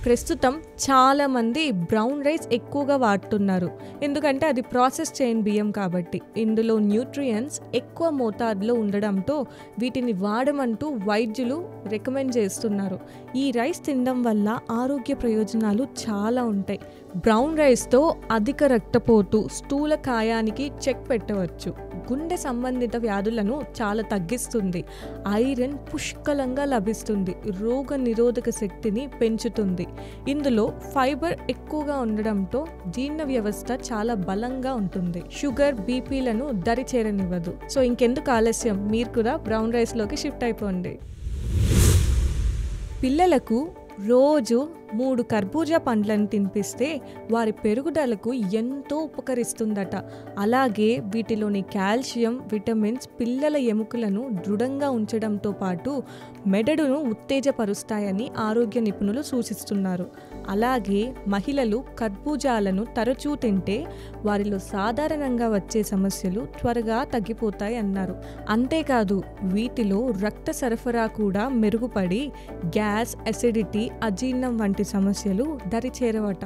ప్రస్తుతం చాలామంది brown rice ఎక్కువగా వాడుతున్నారు. ఎందుకంటే అది ప్రాసెస్ చేయని బియ్యం కాబట్టి. ఇందులో న్యూట్రియంట్స్ ఎక్కువ మోతాదులో ఉండడంతో వీటిని వాడమంటూ వైద్యులు రికమెండ్ చేస్తున్నారు. ఈ రైస్ తినడం వల్ల ఆరోగ్య ప్రయోజనాలు చాలా ఉంటాయి. బ్రౌన్ రైస్తో అధిక రక్తపోటు, స్థూలకాయానికి చెక్ పెట్టవచ్చు. గుండె సంబంధిత వ్యాధులను చాలా తగ్గిస్తుంది. ఐరన్ పుష్కలంగా లభిస్తుంది. రోగ నిరోధక శక్తిని పెంచుతుంది. ఇందులో ఫైబర్ ఎక్కువగా ఉండడంతో జీర్ణ వ్యవస్థ చాలా బలంగా ఉంటుంది. షుగర్, బీపీలను దరి చేరనివ్వదు. సో ఇంకెందుకు ఆలస్యం, మీరు కూడా బ్రౌన్ రైస్లోకి షిఫ్ట్ అయిపోండి. పిల్లలకు రోజు 3 కర్బూజా పండ్లను తినిపిస్తే వారి పెరుగుదలకు ఎంతో ఉపకరిస్తుందట. అలాగే వీటిలోని కాల్షియం, విటమిన్స్ పిల్లల ఎముకలను దృఢంగా ఉంచడంతో పాటు మెదడును ఉత్తేజపరుస్తాయని ఆరోగ్య నిపుణులు సూచిస్తున్నారు. అలాగే మహిళలు కర్బూజాలను తరచూ తింటే వారిలో సాధారణంగా వచ్చే సమస్యలు త్వరగా తగ్గిపోతాయి అన్నారు. అంతేకాదు వీటిలో రక్త సరఫరా కూడా మెరుగుపడి గ్యాస్, అసిడిటీ, అజీర్ణం వంటి సమస్యలు దరిచేరవట.